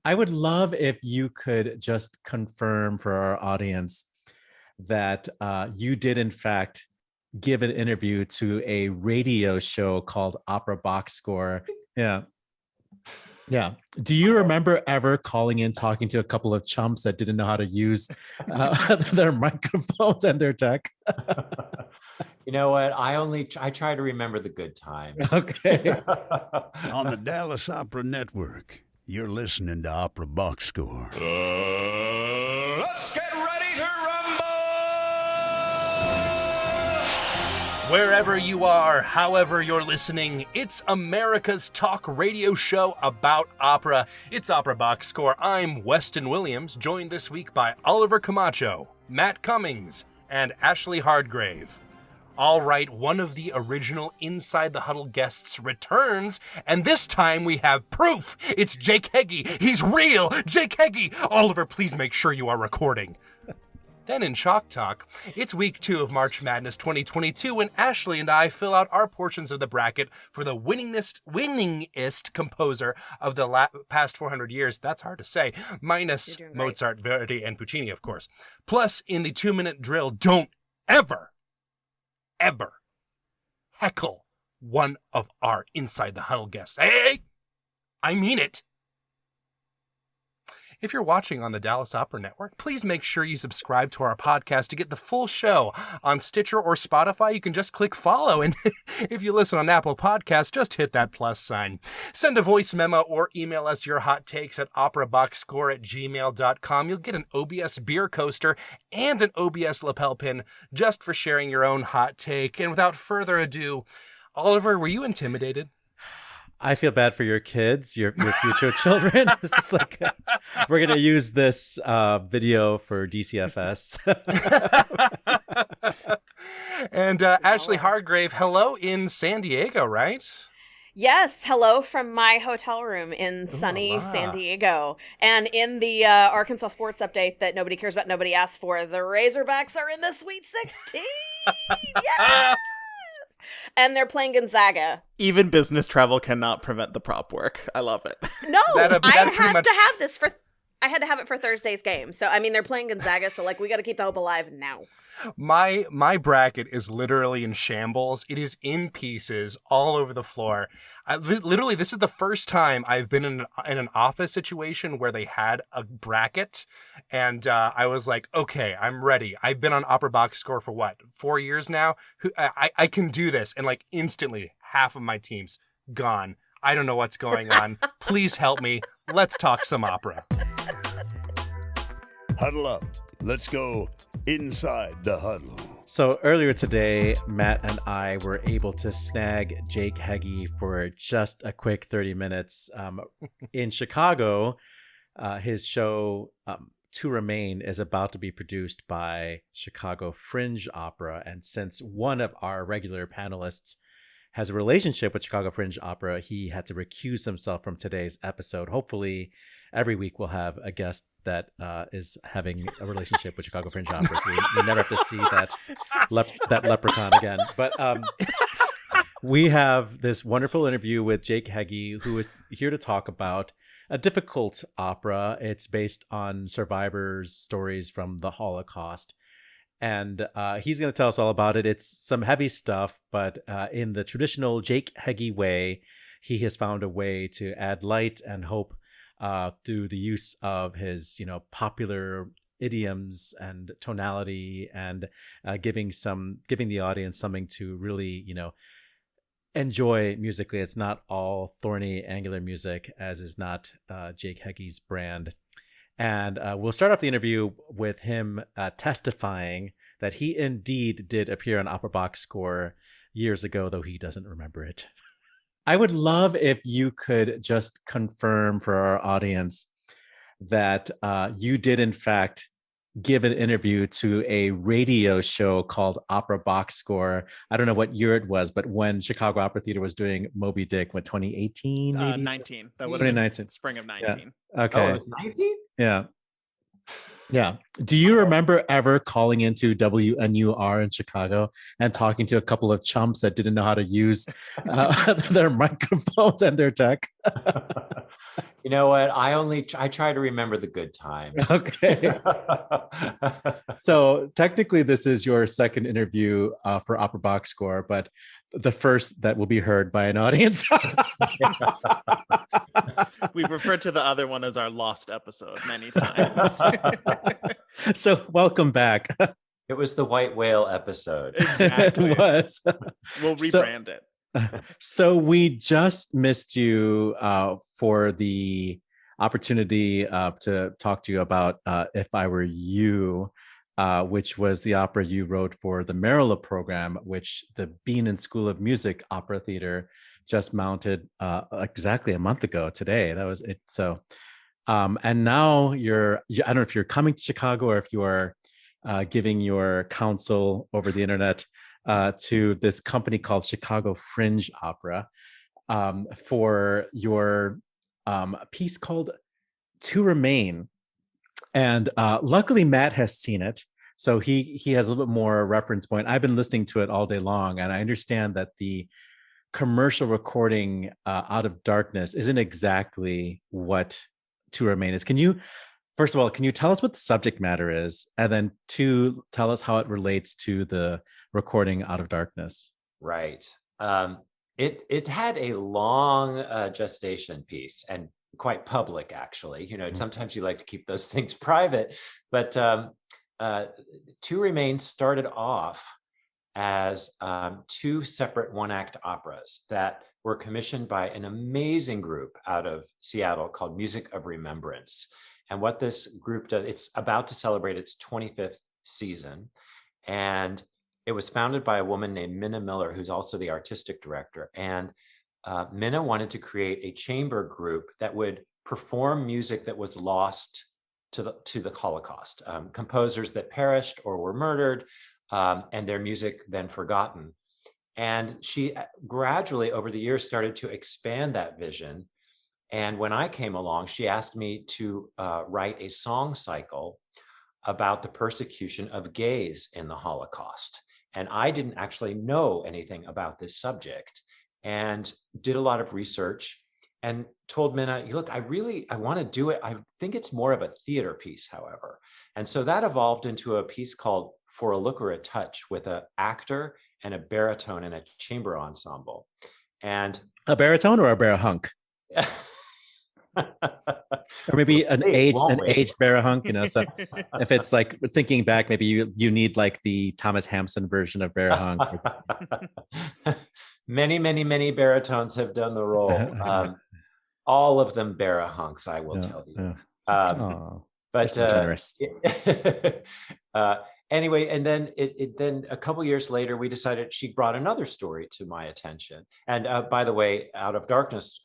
I would love if you could just confirm for our audience that you did, in fact, give an interview to a radio show called Opera Box Score. Yeah. Yeah. Do you remember ever calling in talking to a couple of chumps that didn't know how to use their microphones and their tech? You know what? I try to remember the good times. Okay. On the Dallas Opera Network, you're listening to Opera Box Score. Let's get ready to rumble! Wherever you are, however you're listening, it's America's talk radio show about opera. It's Opera Box Score. I'm Weston Williams, joined this week by Oliver Camacho, Matt Cummings, and Ashlee Hardgrave. All right, one of the original Inside the Huddle guests returns, and this time we have proof. It's Jake Heggie. He's real. Jake Heggie. Oliver, please make sure you are recording. Then in Chalk Talk, it's week 2 of March Madness 2022 when Ashlee and I fill out our portions of the bracket for the winningest composer of the past 400 years. That's hard to say. Minus Mozart, Verdi, and Puccini, of course. Plus, in the 2-minute drill, don't ever heckle one of our Inside the Huddle guests. Hey! I mean it. If you're watching on the Dallas Opera Network, please make sure you subscribe to our podcast to get the full show. On Stitcher or Spotify, you can just click follow. And if you listen on Apple Podcasts, just hit that plus sign. Send a voice memo or email us your hot takes at operaboxscore@gmail.com. You'll get an OBS beer coaster and an OBS lapel pin just for sharing your own hot take. And without further ado, Oliver, were you intimidated? I feel bad for your kids, your future children. This is like, we're going to use this video for DCFS. And Ashlee Hardgrave, hello in San Diego, right? Yes, hello from my hotel room in sunny San Diego. And in the Arkansas sports update that nobody cares about, nobody asked for, the Razorbacks are in the Sweet 16! Yes! And they're playing Gonzaga. Even business travel cannot prevent the prop work. I love it. No, I had to have this for... I had to have it for Thursday's game. So, I mean, they're playing Gonzaga, so, like, we got to keep the hope alive now. My bracket is literally in shambles. It is in pieces all over the floor. Literally, this is the first time I've been in an office situation where they had a bracket, and I was like, okay, I'm ready. I've been on Opera Box Score for, 4 years now? I can do this. And, like, instantly, half of my team's gone. I don't know what's going on. Please help me. Let's talk some opera. Huddle up. Let's go inside the huddle. So earlier today, Matt and I were able to snag Jake Heggie for just a quick 30 minutes. In Chicago, his show, To Remain, is about to be produced by Chicago Fringe Opera. And since one of our regular panelists has a relationship with Chicago Fringe Opera, he had to recuse himself from today's episode. Hopefully, every week we'll have a guest that is having a relationship with Chicago Fringe Opera. So we never have to see that leprechaun again. But we have this wonderful interview with Jake Heggie, who is here to talk about a difficult opera. It's based on survivors' stories from the Holocaust. And he's going to tell us all about it. It's some heavy stuff, but in the traditional Jake Heggie way, he has found a way to add light and hope through the use of his, popular idioms and tonality, and giving the audience something to really, enjoy musically. It's not all thorny, angular music, as is not Jake Heggie's brand. And we'll start off the interview with him testifying that he indeed did appear on Opera Box Score years ago, though he doesn't remember it. I would love if you could just confirm for our audience that you did, in fact, give an interview to a radio show called Opera Box Score. I don't know what year it was, but when Chicago Opera Theater was doing Moby Dick, 2018? 19. That was 2019. Spring of 19. Yeah. Okay. Oh, it's 19? Yeah. Yeah. Do you remember ever calling into WNUR in Chicago and talking to a couple of chumps that didn't know how to use their microphones and their tech? You know what? I try to remember the good times. Okay. So technically, this is your second interview for Opera Box Score, but the first that will be heard by an audience. We've referred to the other one as our lost episode many times. So welcome back. It was the white whale episode. Exactly. It was. We'll rebrand it. So we just missed you for the opportunity to talk to you about If I Were You, which was the opera you wrote for the Merilla program, which the Bean and School of Music Opera Theater just mounted exactly a month ago today. That was it. So, and now I don't know if you're coming to Chicago or if you are giving your counsel over the internet to this company called Chicago Fringe Opera for your piece called To Remain. And luckily, Matt has seen it. So he has a little bit more reference point. I've been listening to it all day long, and I understand that the commercial recording Out of Darkness isn't exactly what To Remain is. First of all, can you tell us what the subject matter is? And then two, tell us how it relates to the recording Out of Darkness. Right. It had a long gestation piece and quite public, actually. You know, sometimes you like to keep those things private, but To Remain started off as two separate one-act operas that were commissioned by an amazing group out of Seattle called Music of Remembrance. And what this group does, it's about to celebrate its 25th season. And it was founded by a woman named Minna Miller, who's also the artistic director. And Minna wanted to create a chamber group that would perform music that was lost to the Holocaust, composers that perished or were murdered, and their music then forgotten. And she gradually, over the years, started to expand that vision. And when I came along, she asked me to write a song cycle about the persecution of gays in the Holocaust. And I didn't actually know anything about this subject and did a lot of research and told Minna, look, I want to do it. I think it's more of a theater piece, however. And so that evolved into a piece called For a Look or a Touch with an actor and a baritone and a chamber ensemble. And a baritone or a barahunk? Or maybe an aged barahunk, you know. So if it's like thinking back, maybe you need like the Thomas Hampson version of barahunk. Many baritones have done the role. All of them barahunks, I will tell you. But so generous. Anyway, and then then a couple years later, we decided she brought another story to my attention. And by the way, Out of Darkness,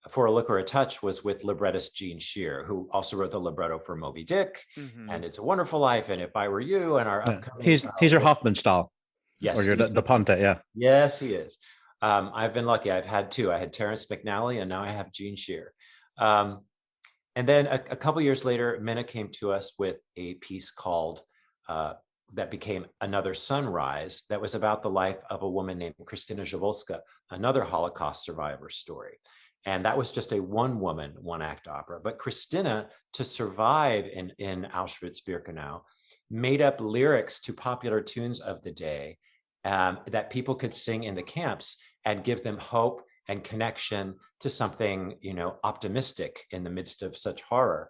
For a Look or a Touch was with librettist Gene Shear, who also wrote the libretto for Moby Dick and It's a Wonderful Life and If I Were You and our upcoming. He's your Hofmannsthal. Yes. Or your the Ponte, yeah. Yes, he is. I've been lucky. I've had two. I had Terrence McNally and now I have Gene Shear. And then a couple years later, Minna came to us with a piece called, that became Another Sunrise, that was about the life of a woman named Krystyna Zawolska, another Holocaust survivor story. And that was just a one-woman, one-act opera. But Krystyna, to survive in Auschwitz-Birkenau, made up lyrics to popular tunes of the day that people could sing in the camps and give them hope and connection to something, optimistic in the midst of such horror.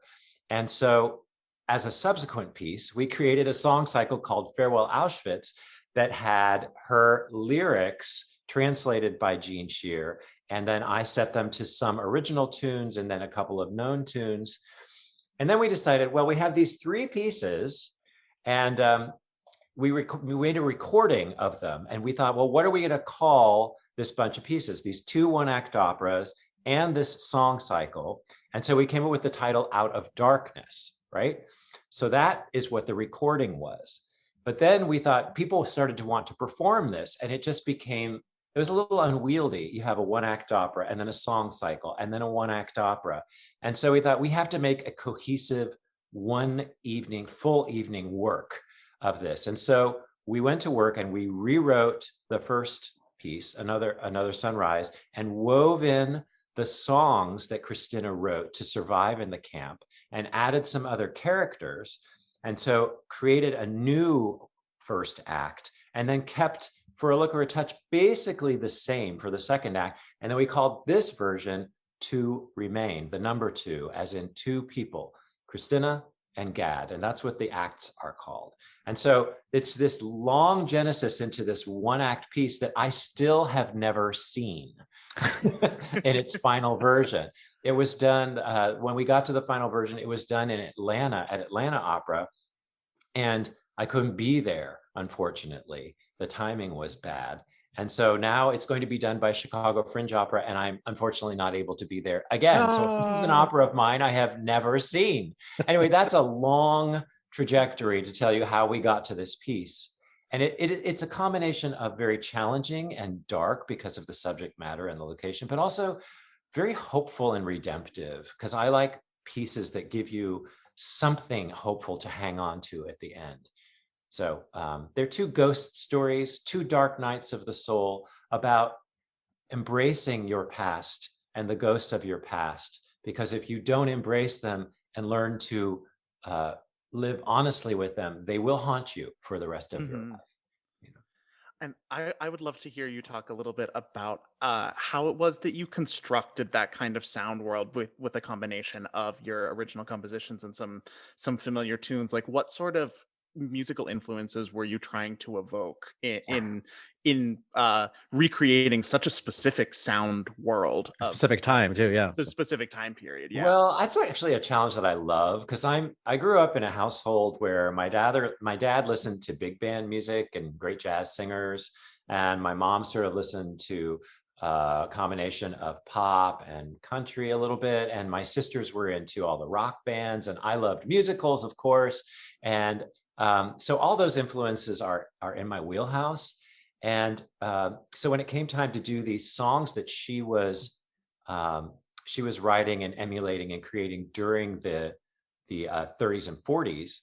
And so as a subsequent piece, we created a song cycle called Farewell Auschwitz that had her lyrics translated by Gene Shear. And then I set them to some original tunes and then a couple of known tunes. And then we decided, well, we have these three pieces and we made a recording of them. And we thought, well, what are we going to call this bunch of pieces, these two one-act operas and this song cycle? And so we came up with the title Out of Darkness, right? So that is what the recording was. But then we thought people started to want to perform this and it just became, it was a little unwieldy. You have a one-act opera and then a song cycle and then a one-act opera. And so we thought we have to make a cohesive full evening work of this. And so we went to work and we rewrote the first piece, another sunrise, and wove in the songs that Christina wrote to survive in the camp, and added some other characters, and so created a new first act, and then kept For a Look or a Touch basically the same for the second act. And then we called this version To Remain, the number 2, as in 2 people, Christina and Gad. And that's what the acts are called. And so it's this long genesis into this one act piece that I still have never seen in its final version. It was done, when we got to the final version, it was done in Atlanta, at Atlanta Opera. And I couldn't be there, unfortunately. The timing was bad. And so now it's going to be done by Chicago Fringe Opera, and I'm unfortunately not able to be there again. So this is an opera of mine I have never seen. Anyway, that's a long trajectory to tell you how we got to this piece. And it's a combination of very challenging and dark because of the subject matter and the location, but also very hopeful and redemptive, because I like pieces that give you something hopeful to hang on to at the end. So they're 2 ghost stories, 2 dark nights of the soul, about embracing your past and the ghosts of your past. Because if you don't embrace them and learn to live honestly with them, they will haunt you for the rest of your life. And I would love to hear you talk a little bit about how it was that you constructed that kind of sound world with a combination of your original compositions and some familiar tunes. Like, what sort of musical influences were you trying to evoke in recreating such a specific sound world, specific time too? Yeah, the specific time period. Yeah. Well, that's actually a challenge that I love, because I grew up in a household where my dad listened to big band music and great jazz singers, and my mom sort of listened to a combination of pop and country a little bit, and my sisters were into all the rock bands, and I loved musicals, of course, and so all those influences are in my wheelhouse. And so when it came time to do these songs that she was writing and emulating and creating during the 30s and 40s,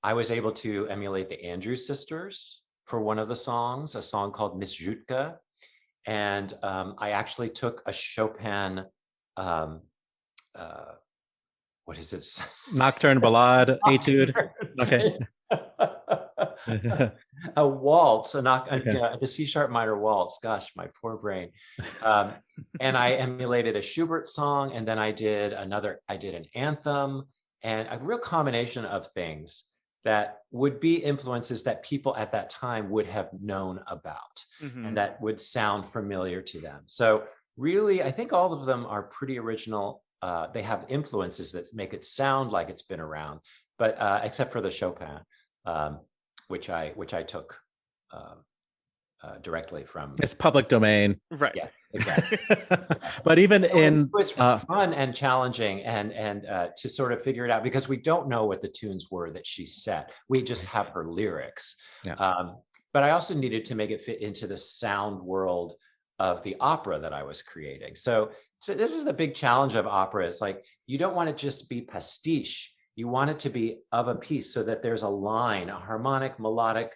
I was able to emulate the Andrews Sisters for one of the songs, a song called Miss Jutka. And I actually took a Chopin, what is it? Nocturne, Ballade, Etude. Okay. A waltz, the C-sharp minor waltz. Gosh, my poor brain. And I emulated a Schubert song, and then I did an anthem, and a real combination of things that would be influences that people at that time would have known about, and that would sound familiar to them. So really, I think all of them are pretty original. They have influences that make it sound like it's been around, but except for the Chopin, which I took directly from. It's public domain, right? Yeah, exactly. But even it was fun and challenging, and to sort of figure it out, because we don't know what the tunes were that she set. We just have her lyrics. Yeah. But I also needed to make it fit into the sound world of the opera that I was creating. So this is the big challenge of opera. It's like, you don't want it just be pastiche. You want it to be of a piece, so that there's a line, a harmonic, melodic,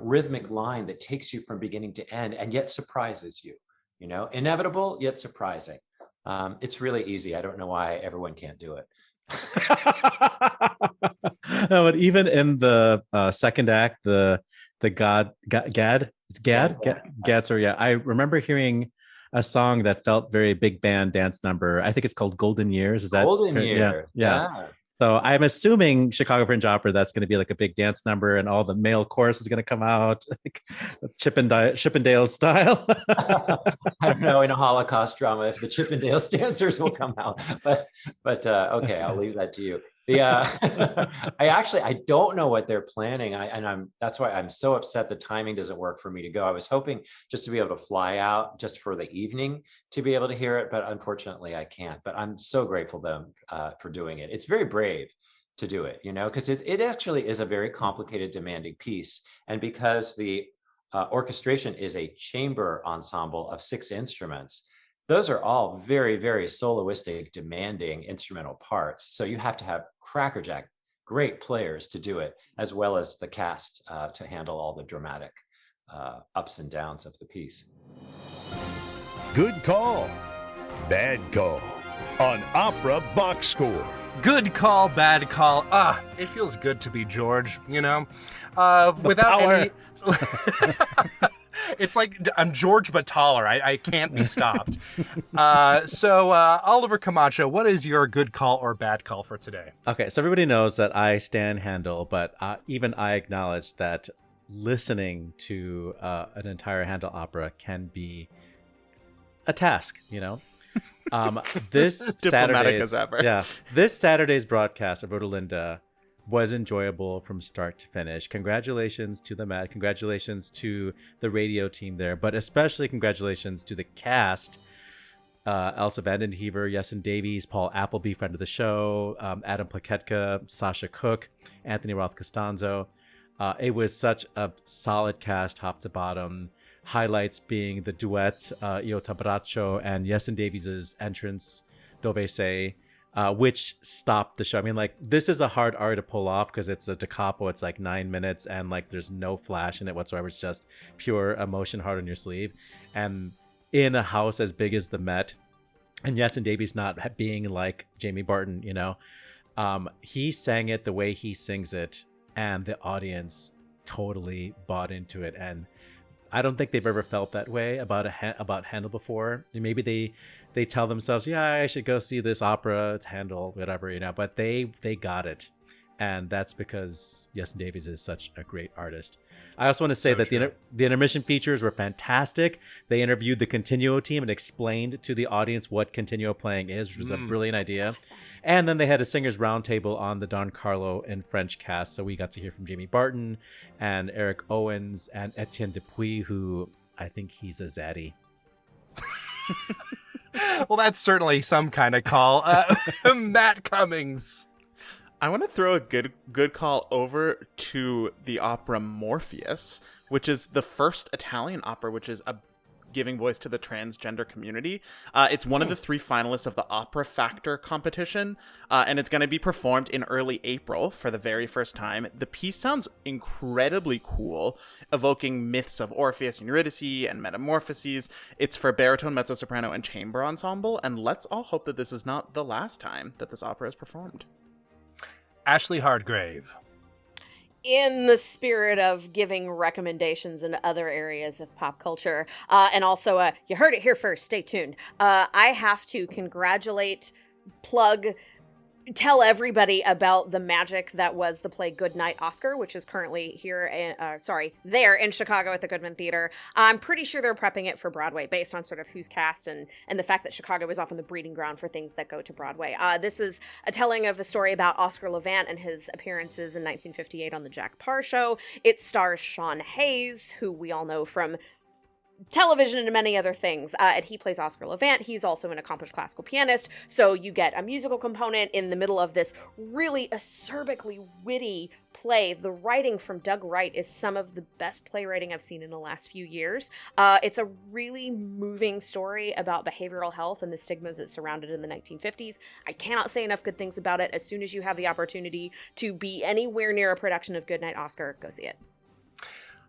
rhythmic line that takes you from beginning to end, and yet surprises you. Inevitable yet surprising. It's really easy. I don't know why everyone can't do it. No, but even in the second act, the Gad's, I remember hearing a song that felt very big band dance number. I think it's called Golden Years. Is that Golden Years? Yeah. So I'm assuming Chicago Fringe Opera, that's going to be like a big dance number, and all the male chorus is going to come out, like Chippendale style. I don't know, in a Holocaust drama, if the Chippendales dancers will come out, but okay, I'll leave that to you. I don't know what they're planning. That's why I'm so upset the timing doesn't work for me to go. I was hoping just to be able to fly out just for the evening to be able to hear it, but unfortunately I can't. But I'm so grateful to them for doing it. It's very brave to do it, because it actually is a very complicated, demanding piece. And because the orchestration is a chamber ensemble of 6 instruments, those are all very, very soloistic, demanding instrumental parts. So you have to have crackerjack, great players to do it, as well as the cast to handle all the dramatic ups and downs of the piece. Good call, bad call on Opera Box Score. Good call, bad call. It feels good to be George, without power. any... It's like I'm George but taller. I can't be stopped. So Oliver Camacho, what is your good call or bad call for today? Okay, so everybody knows that I stand Handel, but even I acknowledge that listening to an entire Handel opera can be a task, This Diplomatic Saturday's as ever. this Saturday's broadcast of Rodelinda was enjoyable from start to finish. Congratulations to the Met. Congratulations to the radio team there, but especially congratulations to the cast. Elsa Vandenhever, Yesin Davies, Paul Appleby, friend of the show, Adam Plaketka, Sasha Cook, Anthony Roth Costanzo. It was such a solid cast, top to bottom. Highlights being the duet, Io T'abbraccio, and Yesin Davies' entrance, Dove Sei, which stopped the show. I mean, like, this is a hard aria to pull off because it's a da capo. It's like 9 minutes and like there's no flash in it whatsoever. It's just pure emotion, hard on your sleeve. And in a house as big as the Met, and Yesin Davies not being like Jamie Barton, he sang it the way he sings it, and the audience totally bought into it. And I don't think they've ever felt that way about Handel before. Maybe they tell themselves, yeah, I should go see this opera, it's Handel, whatever, but they got it. And that's because Yesin Davies is such a great artist. I also want to say that the intermission features were fantastic. They interviewed the Continuo team and explained to the audience what Continuo playing is, which was a brilliant idea. Awesome. And then they had a singers roundtable on the Don Carlo and French cast. So we got to hear from Jamie Barton and Eric Owens and Etienne Dupuis, who I think he's a zaddy. Well, that's certainly some kind of call. Matt Cummings. I want to throw a good call over to the opera Morpheus, which is the first Italian opera which is giving voice to the transgender community. It's one of the 3 finalists of the Opera Factor competition, and it's going to be performed in early April for the very first time. The piece sounds incredibly cool, evoking myths of Orpheus and Eurydice and metamorphoses. It's for baritone, mezzo-soprano, and chamber ensemble, and let's all hope that this is not the last time that this opera is performed. Ashlee Hardgrave. In the spirit of giving recommendations in other areas of pop culture, and also, you heard it here first, stay tuned. I have to tell everybody about the magic that was the play Goodnight Oscar, which is currently there in Chicago at the Goodman Theater. I'm pretty sure they're prepping it for Broadway based on sort of who's cast and the fact that Chicago is often the breeding ground for things that go to Broadway. This is a telling of a story about Oscar Levant and his appearances in 1958 on the Jack Parr Show. It stars Sean Hayes, who we all know from television and many other things, and he plays Oscar Levant. He's also an accomplished classical pianist, so you get a musical component in the middle of this really acerbically witty play. The writing from Doug Wright is some of the best playwriting I've seen in the last few years. It's a really moving story about behavioral health and the stigmas that surrounded it in the 1950s. I cannot say enough good things about it. As soon as you have the opportunity to be anywhere near a production of Goodnight Oscar, go see it.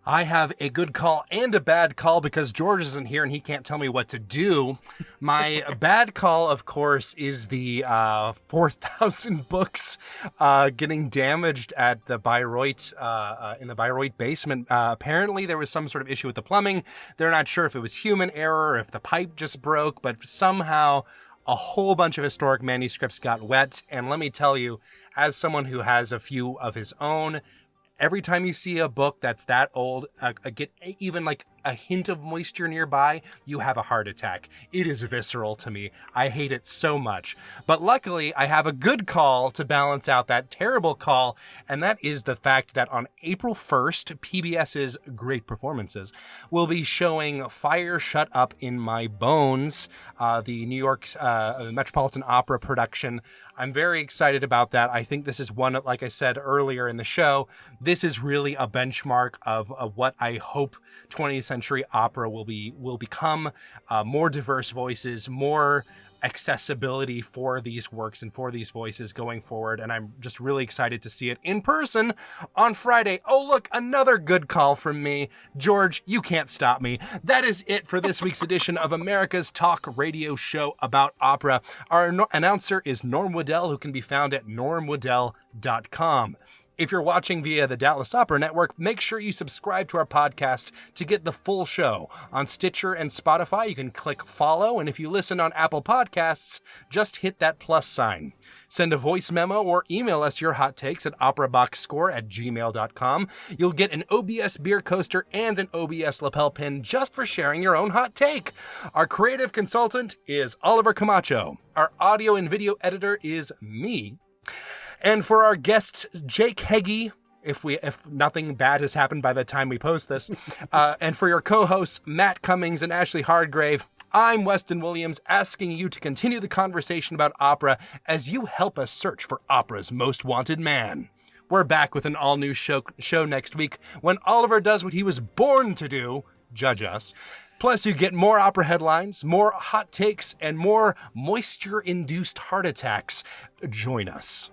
I have a good call and a bad call because George isn't here and he can't tell me what to do. My bad call, of course, is the 4,000 books getting damaged at the Bayreuth, in the Bayreuth basement. Apparently, there was some sort of issue with the plumbing. They're not sure if it was human error or if the pipe just broke, but somehow a whole bunch of historic manuscripts got wet. And let me tell you, as someone who has a few of his own, every time you see a book that's that old, get even like a hint of moisture nearby, you have a heart attack. It is visceral to me. I hate it so much. But luckily, I have a good call to balance out that terrible call, and that is the fact that on April 1st, PBS's Great Performances will be showing Fire Shut Up in My Bones, the New York Metropolitan Opera production. I'm very excited about that. I think this is one, like I said earlier in the show, this is really a benchmark of what I hope 20th century opera will become. More diverse voices, more accessibility for these works and for these voices going forward, and I'm just really excited to see it in person on Friday. Oh, look, another good call from me. George, you can't stop me. That is it for this week's edition of America's Talk Radio Show about opera. Our announcer is Norm Woodel, who can be found at normwoodel.com. If you're watching via the Dallas Opera Network, make sure you subscribe to our podcast to get the full show. On Stitcher and Spotify, you can click follow, and if you listen on Apple Podcasts, just hit that plus sign. Send a voice memo or email us your hot takes at operaboxscore@gmail.com. You'll get an OBS beer coaster and an OBS lapel pin just for sharing your own hot take. Our creative consultant is Oliver Camacho. Our audio and video editor is me. And for our guest, Jake Heggie, if nothing bad has happened by the time we post this, and for your co-hosts, Matt Cummings and Ashlee Hardgrave, I'm Weston Williams, asking you to continue the conversation about opera as you help us search for opera's most wanted man. We're back with an all-new show next week when Oliver does what he was born to do, judge us. Plus, you get more opera headlines, more hot takes, and more moisture-induced heart attacks. Join us.